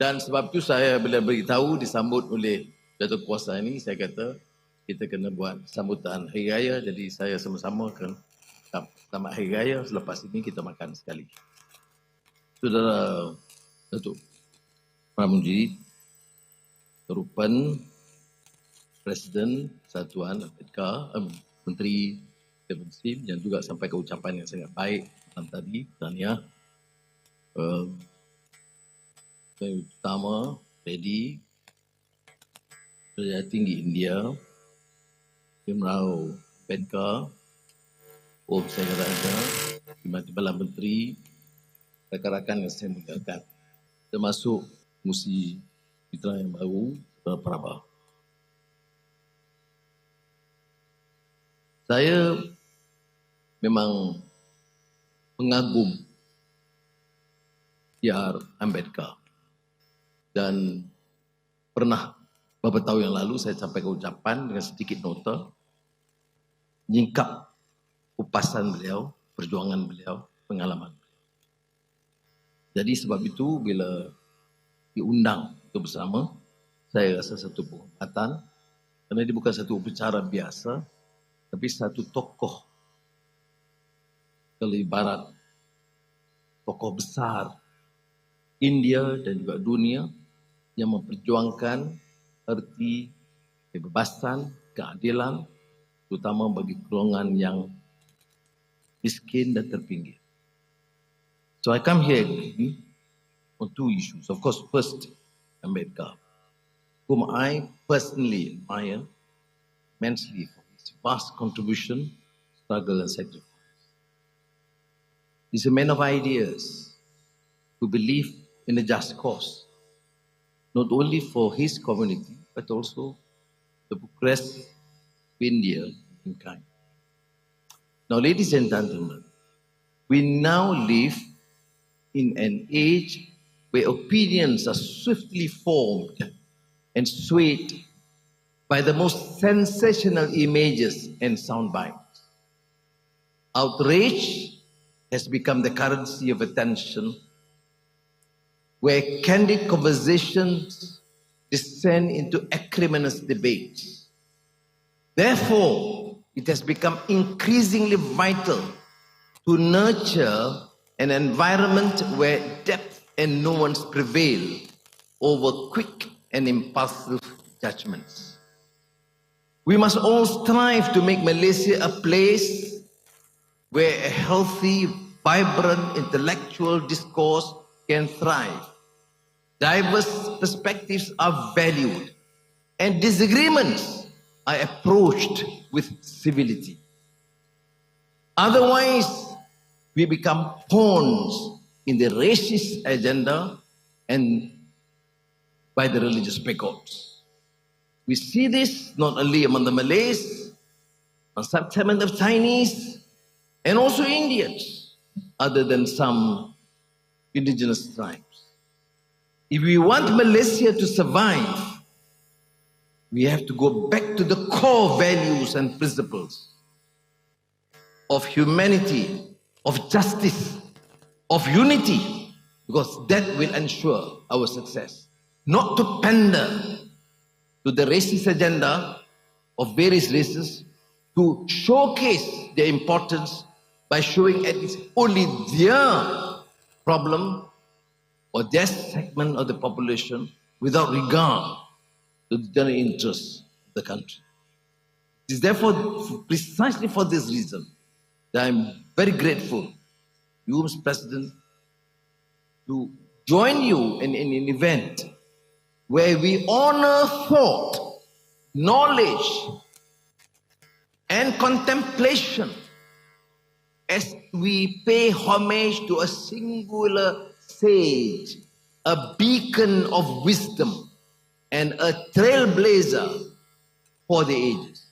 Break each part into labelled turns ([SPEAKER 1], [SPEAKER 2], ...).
[SPEAKER 1] Dan sebab tu saya bila beritahu disambut oleh Datuk Kuasa ini, saya kata kita kena buat sambutan Hari Raya. Jadi saya sama-sama akan selamat Hari Raya, selepas ini kita makan sekali. Saudara Datuk Pramuji, Terupan Presiden Satuan Ambedkar, Menteri Muslim, yang juga sampaikan ucapan yang sangat baik malam tadi. Tahniah. Yang utama, Lady Kerja Tinggi India, Imrau Ambedkar, Om Raja, Timbalan Menteri, rakan-rakan yang saya muliakan, termasuk Musi Mitra yang baru, Prabha. Saya memang mengagum PR Ambedkar, dan pernah beberapa tahun yang lalu saya sampaikan ucapan dengan sedikit nota menyingkap kupasan beliau, perjuangan beliau, pengalaman beliau. Jadi sebab itu bila diundang untuk bersama, saya rasa satu penghormatan, kerana dia bukan satu upacara biasa, tapi satu tokoh, kalau ibarat tokoh besar India dan juga dunia yang memperjuangkan erti kebebasan, keadilan, terutama bagi golongan yang miskin dan terpinggir. So I come here on two issues. Of course, first, Ambedkar, whom I personally admire immensely for his vast contribution, struggle and sacrifice. He's a man of ideas who believe in a just cause, not only for his community, but also the progress of India and kind. Now, ladies and gentlemen, we now live in an age where opinions are swiftly formed and swayed by the most sensational images and sound bites. Outrage has become the currency of attention, where candid conversations descend into acrimonious debates. Therefore, it has become increasingly vital to nurture an environment where depth and nuance prevail over quick and impulsive judgments. We must all strive to make Malaysia a place where a healthy, vibrant intellectual discourse can thrive. Diverse perspectives are valued, and disagreements are approached with civility. Otherwise, we become pawns in the racist agenda and by the religious peccadilloes. We see this not only among the Malays, a subsegment of Chinese, and also Indians, other than some indigenous tribes. If we want Malaysia to survive, we have to go back to the core values and principles of humanity, of justice, of unity, because that will ensure our success. Not to pander to the racist agenda of various races, to showcase their importance by showing at least only their problem or their segment of the population without regard to the general interests of the country. It is therefore precisely for this reason that I am very grateful, you, Mr. President, to join you in an event where we honor thought, knowledge, and contemplation as we pay homage to a singular sage, a beacon of wisdom, and a trailblazer for the ages.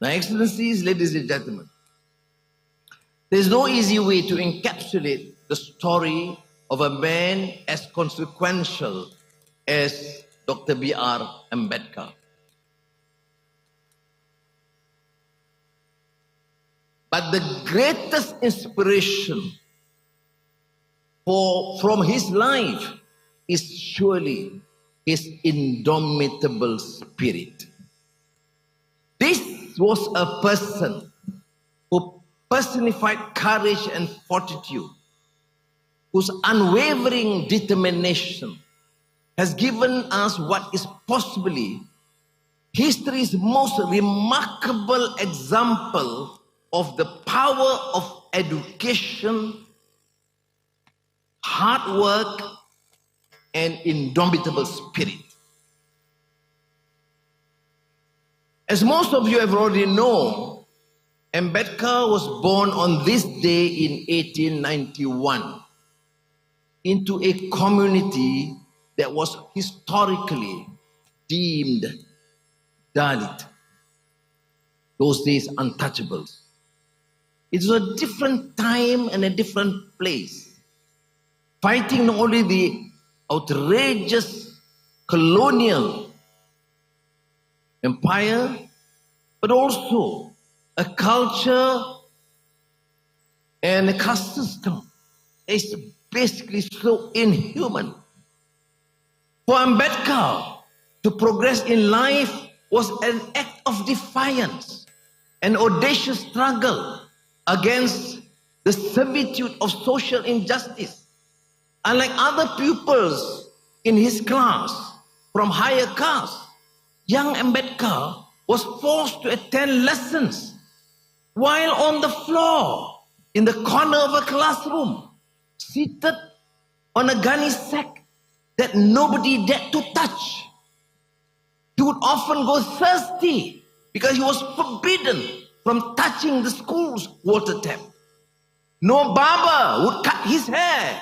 [SPEAKER 1] Now, Excellencies, ladies and gentlemen, there is no easy way to encapsulate the story of a man as consequential as Dr. B.R. Ambedkar. But the greatest inspiration from his life is surely his indomitable spirit. This was a person who personified courage and fortitude, whose unwavering determination has given us what is possibly history's most remarkable example of the power of education, hard work, and indomitable spirit. As most of you have already known, Ambedkar was born on this day in 1891 into a community that was historically deemed Dalit. Those days, untouchables. It was a different time and a different place, fighting not only the outrageous colonial empire, but also a culture and a caste system is basically so inhuman. For Ambedkar to progress in life was an act of defiance, an audacious struggle against the servitude of social injustice. Unlike other pupils in his class from higher castes, young Ambedkar was forced to attend lessons while on the floor in the corner of a classroom, seated on a gunny sack that nobody dared to touch. He would often go thirsty because he was forbidden from touching the school's water tap. No barber would cut his hair.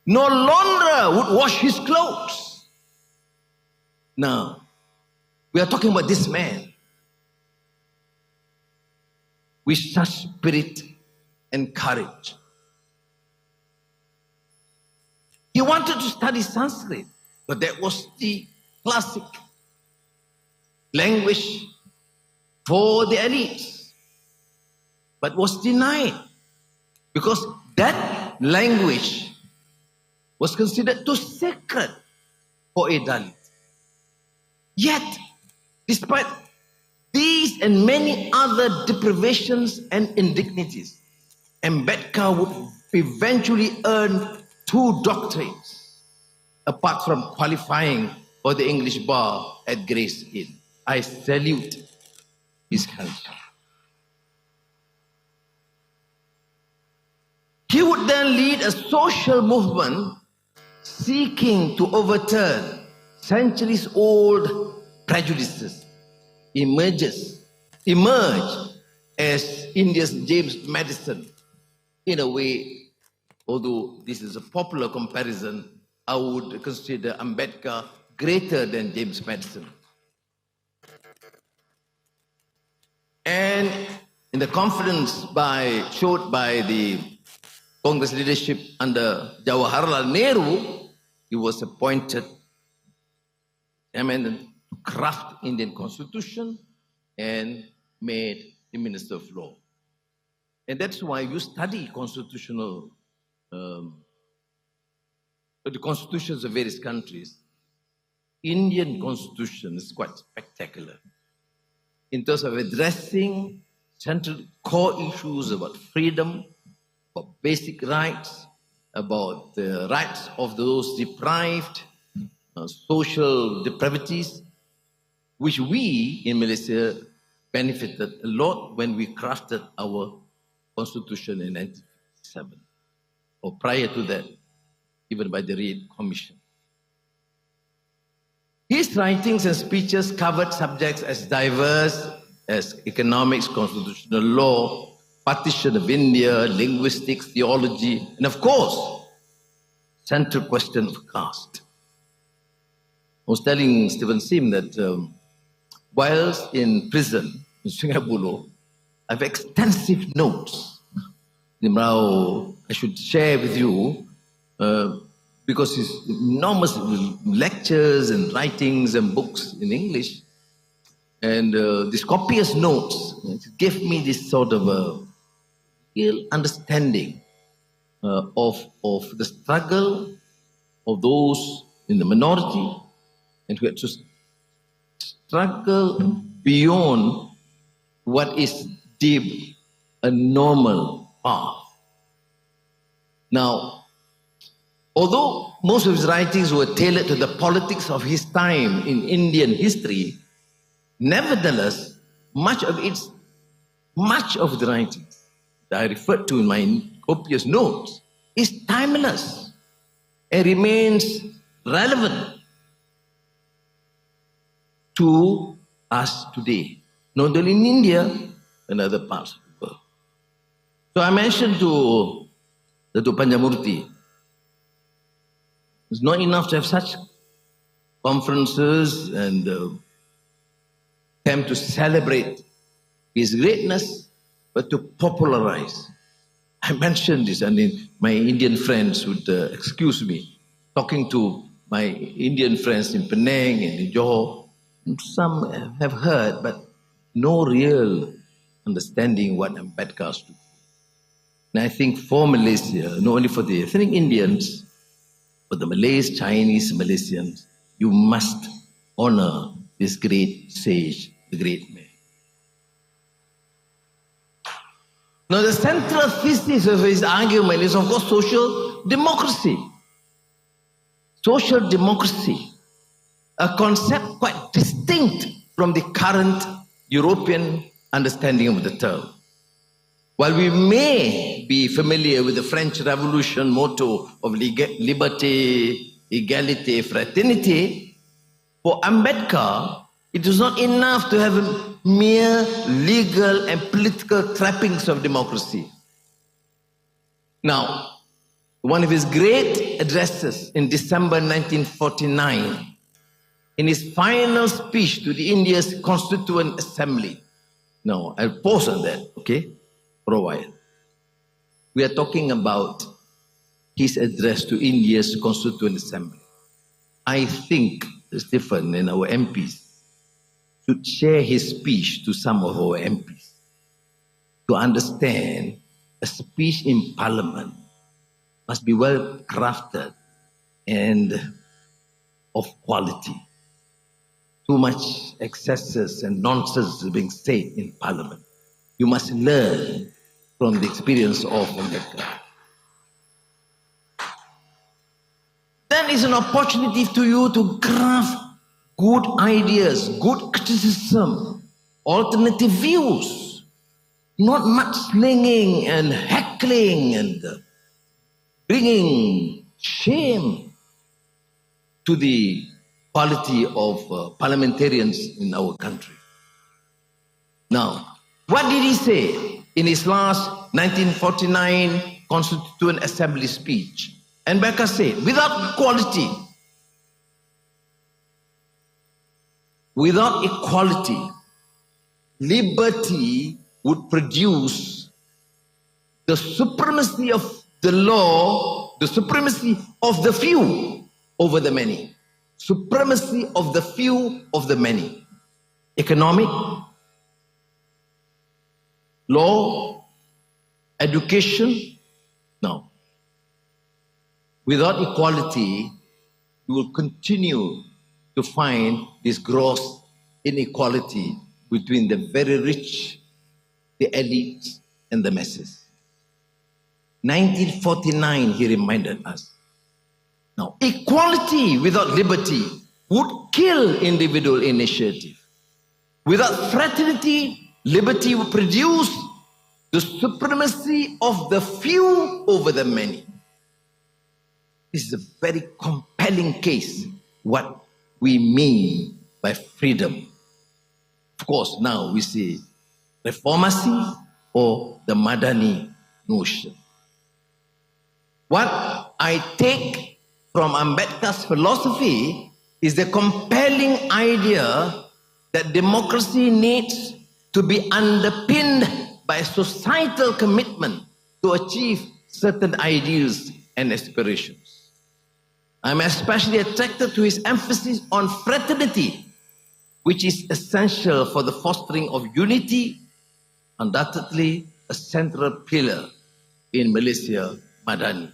[SPEAKER 1] No launderer would wash his clothes. Now, we are talking about this man with such spirit and courage. He wanted to study Sanskrit, but that was the classic language for the elites, but was denied because that language was considered too sacred for a Dalit. Yet, despite these and many other deprivations and indignities, Ambedkar would eventually earn 2 doctorates, apart from qualifying for the English bar at Gray's Inn. I salute his culture. He would then lead a social movement seeking to overturn centuries-old prejudices, emerge as India's James Madison. In a way, although this is a popular comparison, I would consider Ambedkar greater than James Madison. And in the confidence showed by the Congress leadership under Jawaharlal Nehru, he was appointed to craft Indian Constitution and made the Minister of Law. And that's why you study the constitutions of various countries. Indian Constitution is quite spectacular in terms of addressing central core issues about freedom, about basic rights, about the rights of those deprived, social depravities, which we in Malaysia benefited a lot when we crafted our constitution in 1957, or prior to that, even by the Reid Commission. His writings and speeches covered subjects as diverse as economics, constitutional law, partition of India, linguistics, theology, and of course, central question of caste. I was telling Stephen Sim that whilst in prison in Singapore, I have extensive notes. Now, I should share with you because his enormous lectures and writings and books in English, and these copious notes gave me this sort of a real understanding of the struggle of those in the minority and who had to struggle beyond what is deemed a normal path. Now, although most of his writings were tailored to the politics of his time in Indian history, nevertheless, much of the writings that I referred to in my copious notes is timeless and remains relevant to us today, not only in India and other parts of the world. So I mentioned to Datuk Panjamurti, it's not enough to have such conferences and attempt to celebrate his greatness, but to popularize. I mentioned this, and my Indian friends would excuse me, talking to my Indian friends in Penang and in Johor. Some have heard, but no real understanding what Ambedkar stood for. And I think for Malaysia, not only for the ethnic Indians, but the Malays, Chinese, Malaysians, you must honor this great sage, the great man. Now, the central thesis of his argument is, of course, social democracy. Social democracy, a concept quite distinct from the current European understanding of the term. While we may be familiar with the French Revolution motto of liberté, égalité, fraternity, for Ambedkar, it is not enough to have mere legal and political trappings of democracy. Now, one of his great addresses in December 1949, in his final speech to the India's Constituent Assembly. Now, I'll pause on that, okay, for a while. We are talking about his address to India's Constituent Assembly. I think Stephen and our MPs should share his speech to some of our MPs to understand a speech in Parliament must be well crafted and of quality. Too much excesses and nonsense is being said in Parliament. You must learn from the experience of Ambedkar. Then is an opportunity to you to craft good ideas, good criticism, alternative views, not mudslinging and heckling and bringing shame to the quality of parliamentarians in our country. Now, what did he say in his last 1949 Constituent Assembly speech? And Ambedkar said, without equality, liberty would produce the supremacy of the law, the supremacy of the few over the many. Supremacy of the few of the many. Economic, law, education. Now, without equality, you will continue to find this gross inequality between the very rich, the elites, and the masses. 1949, he reminded us. Now, equality without liberty would kill individual initiative. Without fraternity, liberty would produce the supremacy of the few over the many. This is a very compelling case, what we mean by freedom. Of course, now we see reformacy or the Madani notion. What I take from Ambedkar's philosophy is the compelling idea that democracy needs to be underpinned by societal commitment to achieve certain ideals and aspirations. I'm especially attracted to his emphasis on fraternity, which is essential for the fostering of unity, undoubtedly a central pillar in Malaysia Madani,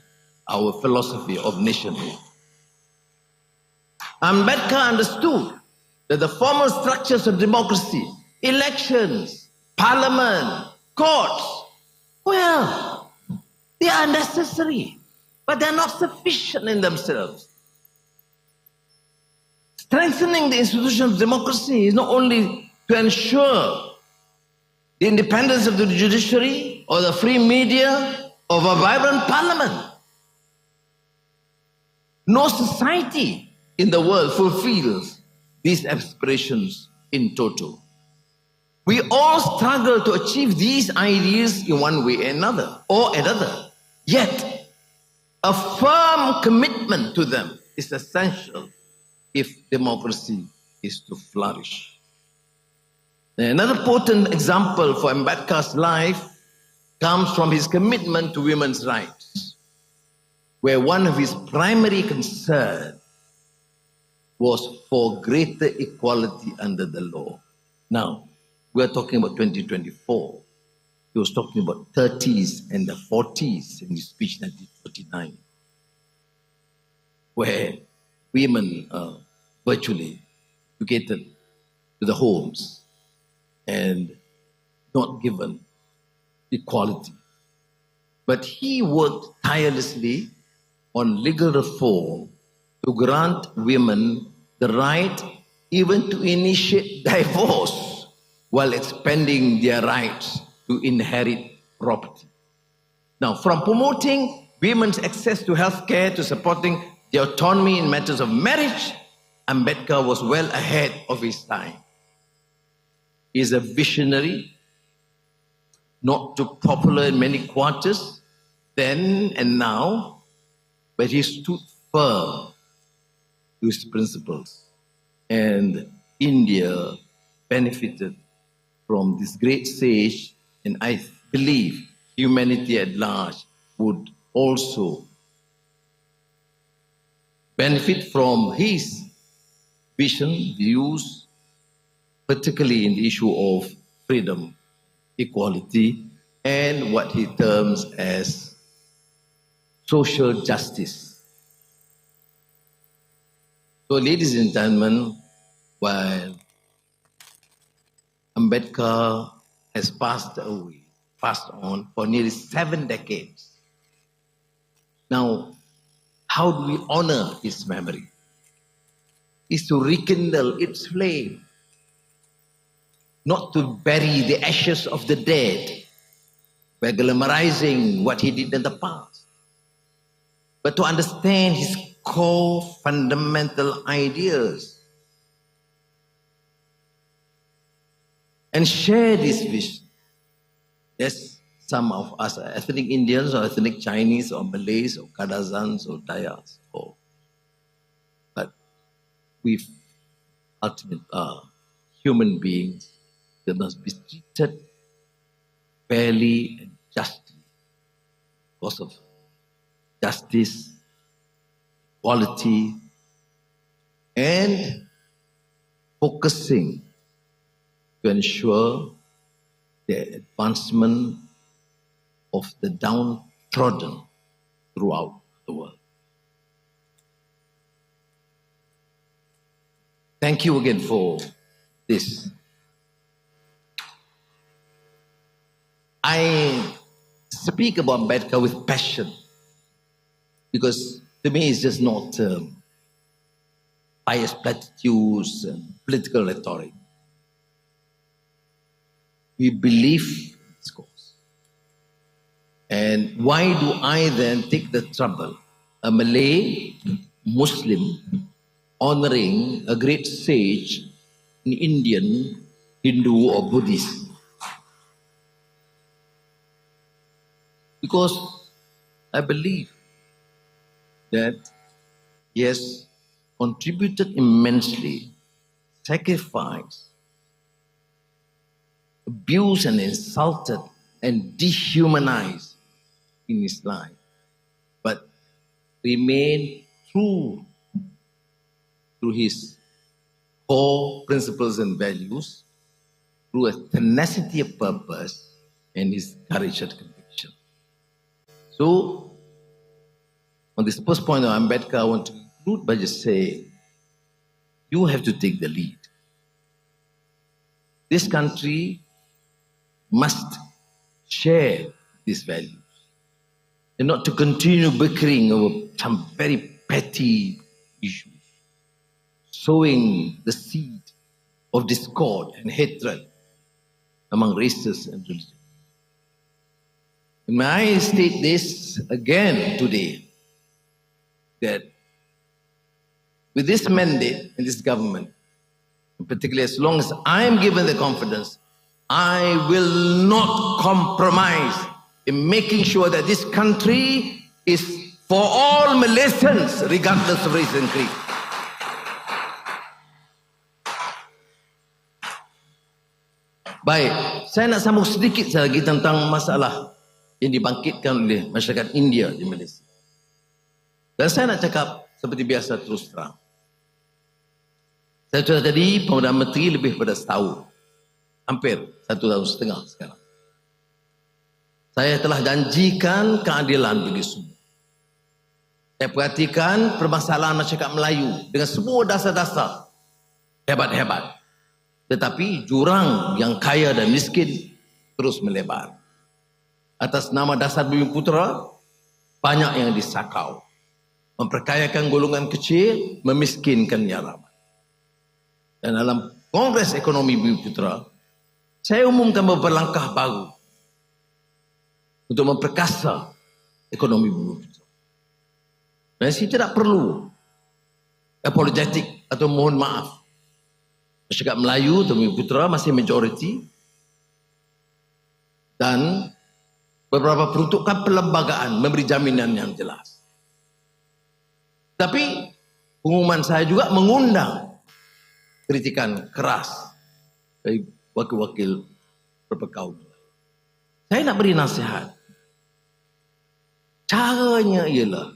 [SPEAKER 1] our philosophy of nationhood. Ambedkar understood that the formal structures of democracy, elections, parliament, courts, well, they are necessary, but they are not sufficient in themselves. Strengthening the institution of democracy is not only to ensure the independence of the judiciary or the free media or a vibrant parliament. No society in the world fulfills these aspirations in total. We all struggle to achieve these ideas in one way or another. Yet, a firm commitment to them is essential if democracy is to flourish. Another potent example for Ambedkar's life comes from his commitment to women's rights, where one of his primary concerns was for greater equality under the law. Now, we are talking about 2024. He was talking about 30s and the 40s in his speech in 1949, where women are virtually educated to the homes and not given equality. But he worked tirelessly on legal reform to grant women the right even to initiate divorce while expanding their rights to inherit property. Now, from promoting women's access to health care to supporting their autonomy in matters of marriage, Ambedkar was well ahead of his time. He is a visionary, not too popular in many quarters, then and now, but he stood firm to his principles. And India benefited from this great sage, and I believe humanity at large would also benefit from his vision, views, particularly in the issue of freedom, equality, and what he terms as social justice. So, ladies and gentlemen, while Ambedkar has passed on for nearly 7 decades, now, how do we honor his memory? Is to rekindle its flame, not to bury the ashes of the dead by glamorizing what he did in the past, but to understand his core fundamental ideas and share this vision. Yes, some of us are ethnic Indians or ethnic Chinese or Malays or Kadazans or Dayas, but we ultimately are human beings that must be treated fairly and justly because of justice, quality, and focusing to ensure the advancement of the downtrodden throughout the world. Thank you again for this. I speak about Ambedkar with passion because to me it's just not pious platitudes and political rhetoric. We believe in this cause. And why do I then take the trouble, a Malay Muslim, honoring a great sage, an Indian, Hindu or Buddhist? Because I believe that he has contributed immensely, sacrificed, abused and insulted and dehumanized in his life, but remained true to his core principles and values through a tenacity of purpose and his courage and conviction. So, on this first point of Ambedkar, I want to conclude by just saying You have to take the lead. This country must share these values and not to continue bickering over some very petty issues, sowing the seed of discord and hatred among races and religions. And may I state this again today, that with this mandate and this government, and particularly as long as I am given the confidence, I will not compromise in making sure that this country is for all Malaysians, regardless of race and creed. Baik, saya nak sambung sedikit lagi tentang masalah yang dibangkitkan oleh masyarakat India di Malaysia. Dan saya nak cakap seperti biasa terus terang. Saya sudah jadi Perdana Menteri lebih pada setahun. Hampir 1 tahun setengah sekarang. Saya telah janjikan keadilan bagi semua. Saya perhatikan permasalahan masyarakat Melayu dengan semua dasar-dasar hebat-hebat. Tetapi jurang yang kaya dan miskin terus melebar. Atas nama dasar Bumi Putera, banyak yang disakau. Memperkayakan golongan kecil, memiskinkan yang ramai. Dan dalam Kongres Ekonomi Bumi Putera, saya umumkan beberapa langkah baru untuk memperkasa ekonomi Bumi Putera. Dan saya tidak perlu apologetik atau mohon maaf. Masyarakat Melayu atau Bumi Putera masih majoriti dan beberapa peruntukan perlembagaan memberi jaminan yang jelas. Tapi pengumuman saya juga mengundang kritikan keras dari wakil-wakil berpekaum. Saya nak beri nasihat. Caranya ialah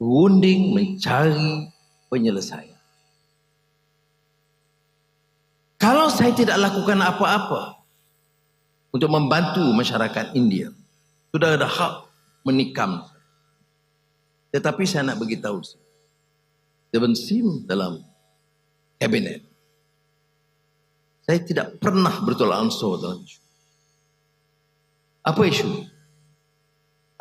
[SPEAKER 1] berunding mencari penyelesaian. Kalau saya tidak lakukan apa-apa untuk membantu masyarakat India, sudah ada hak menikam. Tetapi saya nak beritahu, Dewan Sim dalam kabinet, saya tidak pernah bertolak ansur dalam isu. Apa isu?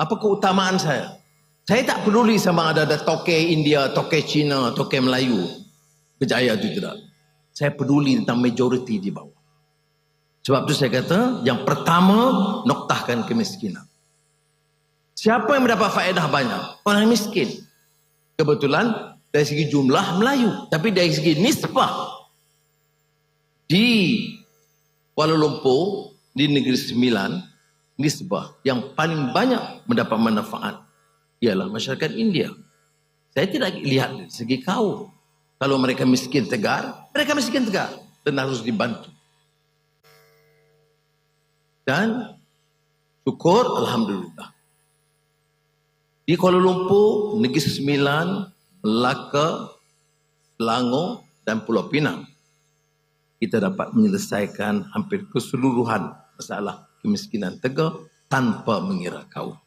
[SPEAKER 1] Apa keutamaan saya? Saya tak peduli sama ada toke India, toke Cina, toke Melayu berjaya atau tidak. Saya peduli tentang majoriti di bawah. Sebab itu saya kata, yang pertama, noktahkan kemiskinan. Siapa yang mendapat faedah banyak? Orang miskin. Kebetulan dari segi jumlah Melayu, tapi dari segi nisbah di Kuala Lumpur, di Negeri Sembilan, nisbah yang paling banyak mendapat manfaat ialah masyarakat India. Saya tidak lihat dari segi kaum. Kalau mereka miskin tegar, mereka miskin tegar dan harus dibantu. Dan syukur alhamdulillah. Di Kuala Lumpur, Negeri Sembilan, Melaka, Selangor dan Pulau Pinang, kita dapat menyelesaikan hampir keseluruhan masalah kemiskinan tegar tanpa mengira kaum.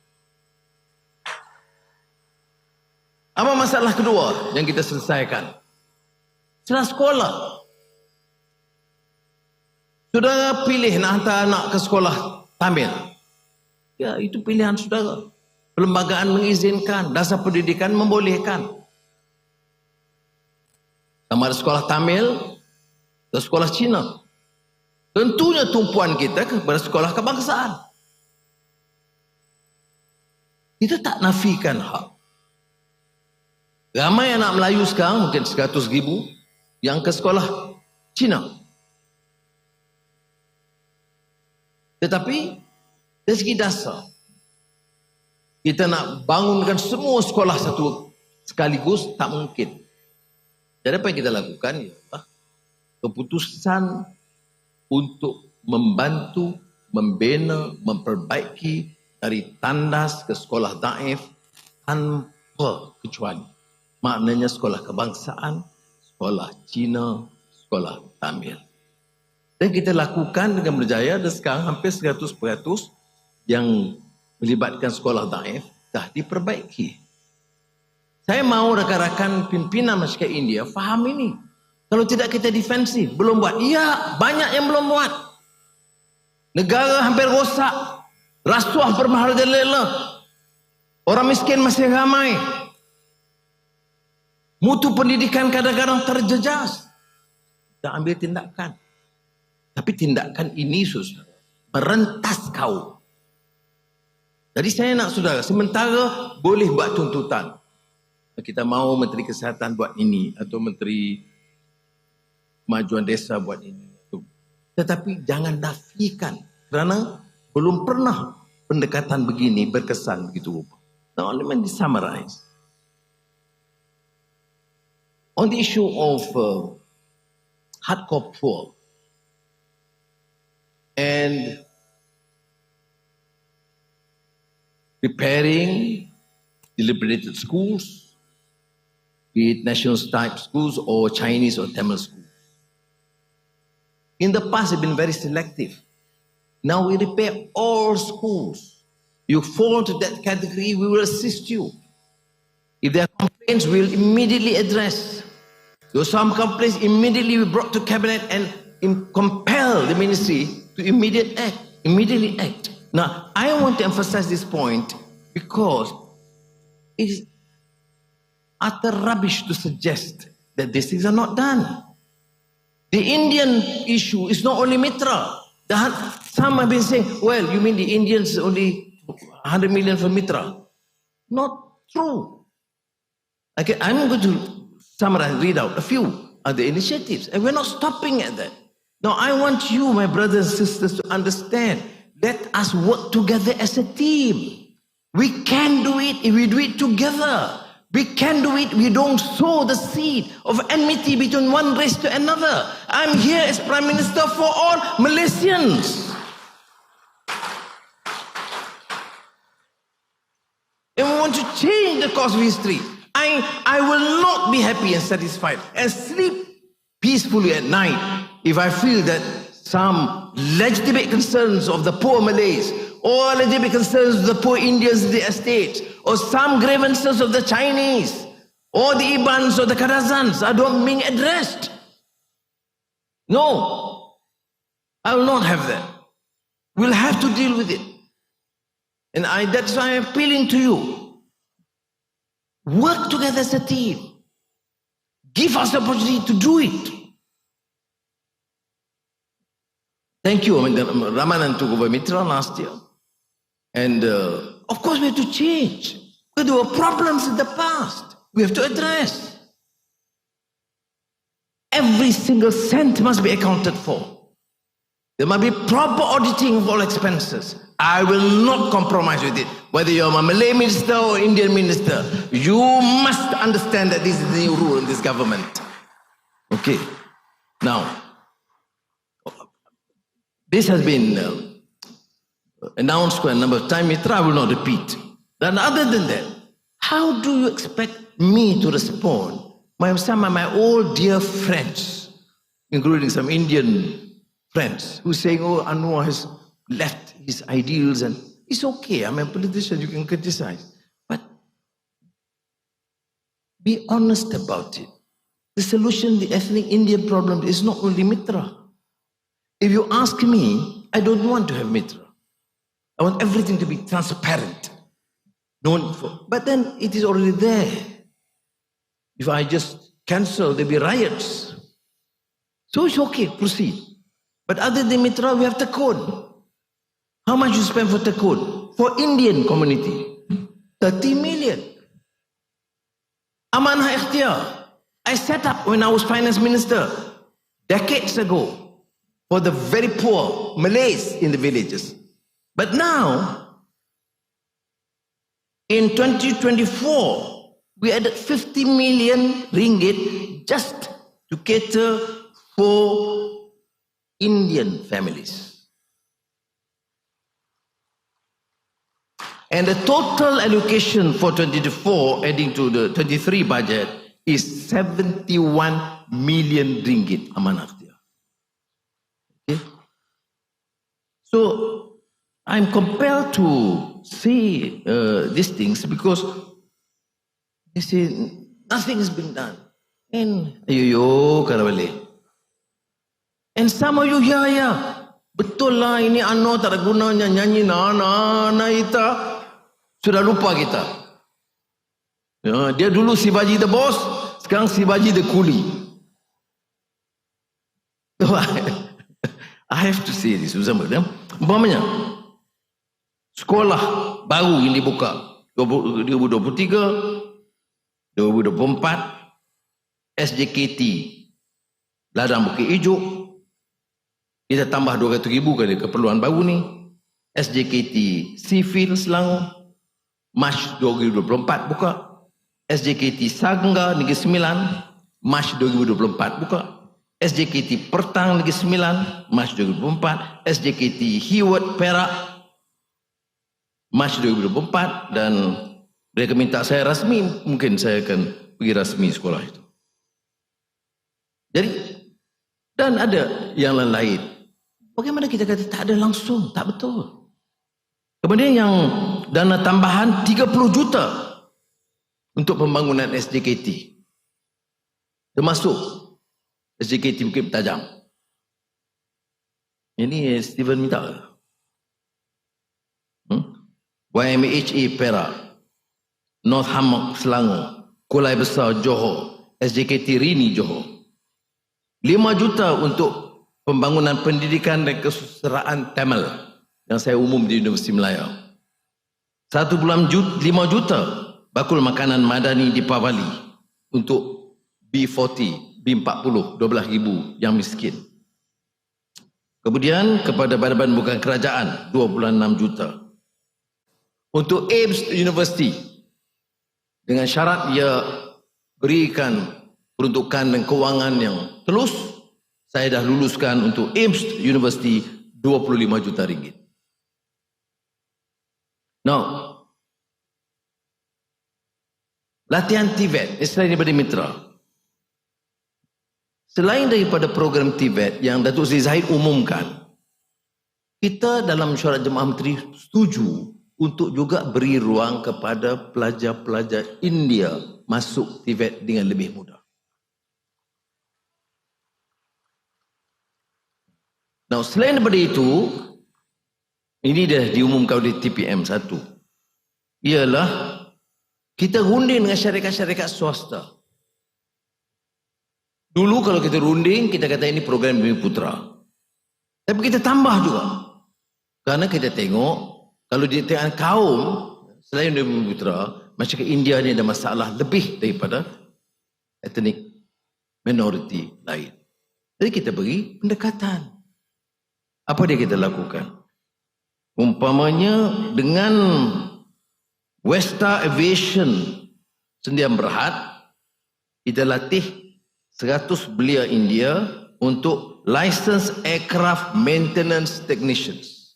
[SPEAKER 1] Apa masalah kedua yang kita selesaikan? Masalah sekolah. Saudara pilih nak hantar anak ke sekolah Tamil. Ya, itu pilihan saudara. Perlembagaan mengizinkan, dasar pendidikan membolehkan. Sama ada sekolah Tamil atau sekolah Cina. Tentunya tumpuan kita kepada sekolah kebangsaan. Kita tak nafikan hak. Ramai anak Melayu sekarang, mungkin 100,000 yang ke sekolah Cina. Tetapi dari segi dasar, kita nak bangunkan semua sekolah satu sekaligus tak mungkin. Jadi apa yang kita lakukan ialah keputusan untuk membantu, membina, memperbaiki dari tandas ke sekolah daif tanpa kecuali. Maknanya sekolah kebangsaan, sekolah Cina, sekolah Tamil. Dan kita lakukan dengan berjaya dan sekarang hampir 100% yang melibatkan sekolah daif dah diperbaiki. Saya mau rakan-rakan pimpinan masyarakat India faham ini. Kalau tidak kita defensif, belum buat. Iya, banyak yang belum buat. Negara hampir rosak. Rasuah bermerajalela. Orang miskin masih ramai. Mutu pendidikan kadang-kadang terjejas. Kita ambil tindakan. Tapi tindakan ini susah. Merentas kau. Jadi saya nak saudara, sementara boleh buat tuntutan. Kita mau Menteri Kesihatan buat ini atau Menteri Kemajuan Desa buat ini. Tetapi jangan nafikan kerana belum pernah pendekatan begini berkesan begitu rupa. Now let me summarize. On the issue of hardcore poor and repairing deliberated schools, be it national type schools or Chinese or Tamil schools. In the past, they've been very selective. Now we repair all schools. You fall into that category, we will assist you. If there are complaints, we will immediately address. There are some complaints, immediately we brought to cabinet and compel the ministry to immediately act. Now, I want to emphasize this point because it is utter rubbish to suggest that these things are not done. The Indian issue is not only Mitra. Some have been saying, well, you mean the Indians only 100 million for Mitra? Not true. Okay, I'm going to summarize, read out a few other initiatives, and we're not stopping at that. Now, I want you, my brothers and sisters, to understand. Let us work together as a team. We can do it if we do it together. We can do it. We don't sow the seed of enmity between one race to another. I'm here as Prime Minister for all Malaysians. And we want to change the course of history. I will not be happy and satisfied and sleep peacefully at night if I feel that some legitimate concerns of the poor Malays or legitimate concerns of the poor Indians in the estates or some grievances of the Chinese or the Ibans or the Kadazans are not being addressed. No, I will not have that. We'll have to deal with it. And that's why I'm appealing to you. Work together as a team. Give us the opportunity to do it. Thank you, Ramanan took over Mitra last year. And of course we have to change. Because there were problems in the past. We have to address. Every single cent must be accounted for. There must be proper auditing of all expenses. I will not compromise with it. Whether you're a Malay minister or Indian minister, you must understand that this is the new rule in this government. Okay. Now, this has been announced quite a number of times. Mitra, I will not repeat. Then other than that, how do you expect me to respond? Some of my old dear friends, including some Indian friends, who are saying, oh, Anwar has left his ideals, and it's okay, I'm a politician, you can criticize. But be honest about it. The solution to the ethnic Indian problem is not only Mitra. If you ask me, I don't want to have Mitra. I want everything to be transparent. But then it is already there. If I just cancel, there'll be riots. So it's okay, proceed. But other than Mitra, we have Tekun. How much you spend for Tekun? For Indian community, 30 million. Amanah Ikhtiar. I set up when I was finance minister decades ago for the very poor Malays in the villages. But now, in 2024, we added 50 million ringgit just to cater for Indian families. And the total allocation for 2024, adding to the 23 budget, is 71 million ringgit, Amanah. Okay? So, I'm compelled to say these things because He said, nothing has been done. And, ayo, kata balik. And some of you, ya. Betul lah, ini Anwar tak ada gunanya nyanyi na ita. Sudah lupa kita. Ya, dia dulu Shivaji the boss, sekarang Shivaji the coolie. I have to say this, bersama dia. Umpamanya, sekolah baru yang dibuka 2023, 2024, SJKT Ladang Bukit Ijuk, kita tambah 200,000 kali keperluan baru ni. SJKT Sivil Selangor Mac 2024 buka. SJKT Sangga Negeri Sembilan Mac 2024 buka. SJKT Pertang Negeri Sembilan Mac 2024. SJKT Hiwot Perak Mac 2024. Dan mereka minta saya rasmi, mungkin saya akan pergi rasmi sekolah itu. Jadi, dan ada yang lain-lain. Bagaimana kita kata tak ada langsung? Tak betul. Kemudian yang dana tambahan 30 juta untuk pembangunan SJKT. Termasuk SJKT Bukit Tajam. Ini Steven minta. YMHA Perak, North Hammock Selangor, Kuala Besar Johor, SJKT Rini Johor. 5 juta untuk pembangunan pendidikan dan kesusasteraan Tamil yang saya umum di Universiti Melaya. 1,5 juta bakul makanan madani di Pavali untuk B40, B40, 12,000 yang miskin. Kemudian kepada badan bukan kerajaan 2,6 juta. Untuk AIMS University dengan syarat ia berikan peruntukan dan kewangan yang telus, saya dah luluskan untuk AIMS University 25 juta ringgit. Now, latihan TVET, selain daripada mitra. Selain daripada program TVET yang Datuk Seri Zahid umumkan, kita dalam mesyuarat Jemaah Menteri setuju untuk juga beri ruang kepada pelajar-pelajar India masuk TVET dengan lebih mudah. Now, selain daripada itu, ini dah diumumkan oleh TPM 1. Ialah kita runding dengan syarikat-syarikat swasta. Dulu kalau kita runding, kita kata ini program Bumi Putra. Tapi kita tambah juga. Kerana kita tengok, kalau di tengah kaum, selain Bumi Putra, masyarakat India ni ada masalah lebih daripada etnik minoriti lain. Jadi kita beri pendekatan. Apa dia kita lakukan? Umpamanya dengan Westa Aviation Sendian Berhad, kita latih 100 belia India untuk licensed aircraft maintenance technicians.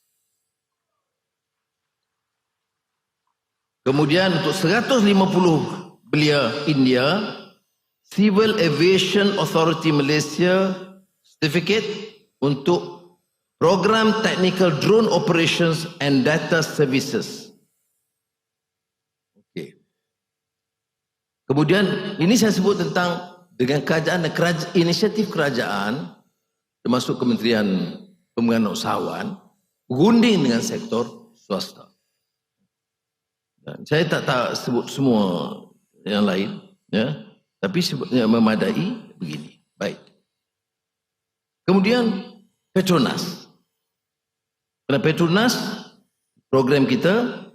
[SPEAKER 1] Kemudian untuk 150 belia India, Civil Aviation Authority Malaysia certificate untuk Program Technical Drone Operations and Data Services. Okey. Kemudian ini saya sebut tentang dengan kerajaan dan inisiatif kerajaan termasuk Kementerian Pembangunan Usahawan runding dengan sektor swasta. Dan saya tak sebut semua yang lain, ya, tapi sebutnya memadai begini. Baik. Kemudian Petronas. Kerana Petronas, program kita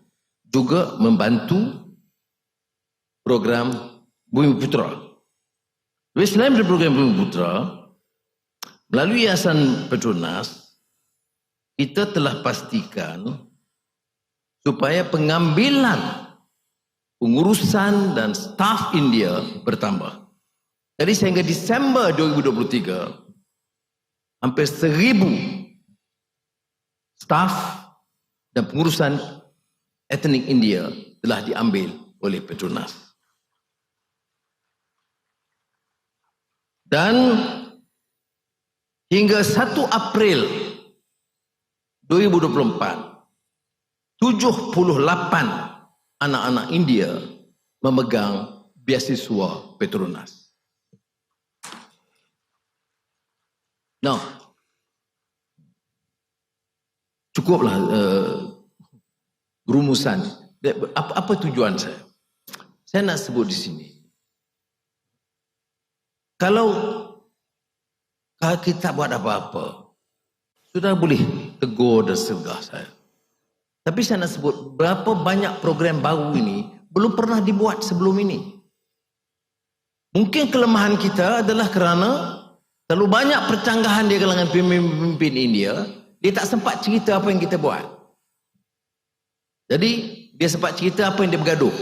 [SPEAKER 1] juga membantu program Bumi Putra. Jadi selain dari program Bumi Putra, melalui Yayasan Petronas, kita telah pastikan supaya pengambilan pengurusan dan staf India bertambah. Jadi sehingga Disember 2023, hampir 1,000 staf dan pengurusan etnik India telah diambil oleh Petronas. Dan hingga 1 April 2024, 78 anak-anak India memegang beasiswa Petronas. Now, cukuplah rumusan. Apa tujuan saya? Saya nak sebut di sini. Kalau kita buat apa-apa, sudah boleh tegur dan segah saya. Tapi saya nak sebut berapa banyak program baru ini belum pernah dibuat sebelum ini. Mungkin kelemahan kita adalah kerana terlalu banyak percanggahan di kalangan pemimpin India, dia tak sempat cerita apa yang kita buat. Jadi dia sempat cerita apa yang dia bergaduh.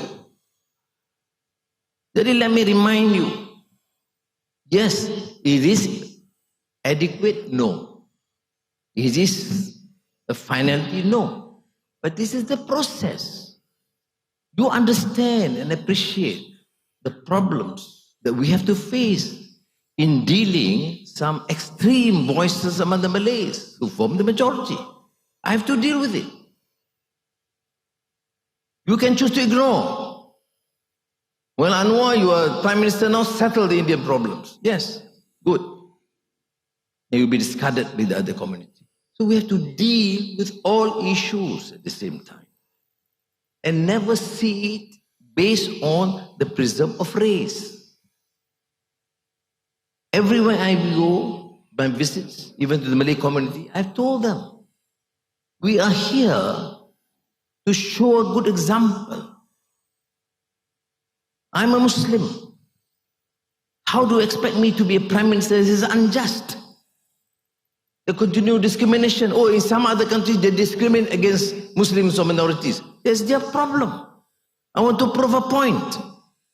[SPEAKER 1] Jadi let me remind you, yes, is this adequate? No. Is this a finality? No. But this is the process. You understand and appreciate the problems that we have to face in dealing some extreme voices among the Malays who form the majority. I have to deal with it. You can choose to ignore. Well, Anwar, you are Prime Minister now, settle the Indian problems. Yes, good. And you'll be discarded with the other community. So we have to deal with all issues at the same time. And never see it based on the prism of race. Everywhere I go, my visits, even to the Malay community, I've told them, we are here to show a good example. I'm a Muslim. How do you expect me to be a Prime Minister? This is unjust. The continued discrimination. Oh, in some other countries, they discriminate against Muslims or minorities. That's their problem. I want to prove a point.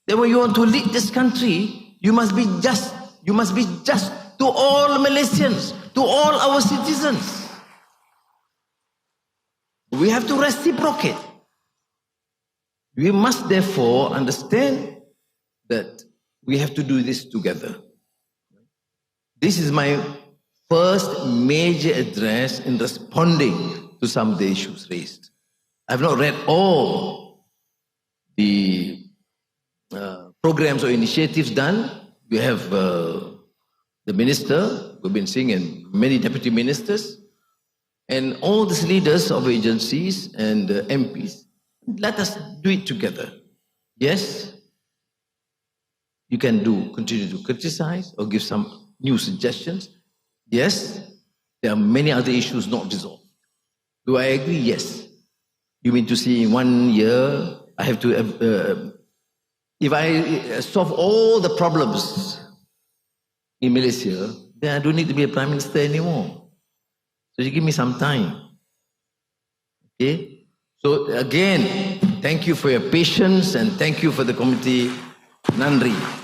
[SPEAKER 1] That when you want to lead this country, you must be just. You must be just to all Malaysians, to all our citizens. We have to reciprocate. We must therefore understand that we have to do this together. This is my first major address in responding to some of the issues raised. I've not read all the programs or initiatives done. We have the minister, we've been seeing, and many deputy ministers, and all these leaders of agencies and MPs. Let us do it together. Yes, you can continue to criticize or give some new suggestions. Yes, there are many other issues not resolved. Do I agree? Yes. You mean to say in 1 year, I have to, if I solve all the problems in Malaysia, then I don't need to be a Prime Minister anymore. So you give me some time. Okay? So again, thank you for your patience and thank you for the committee. Nandri.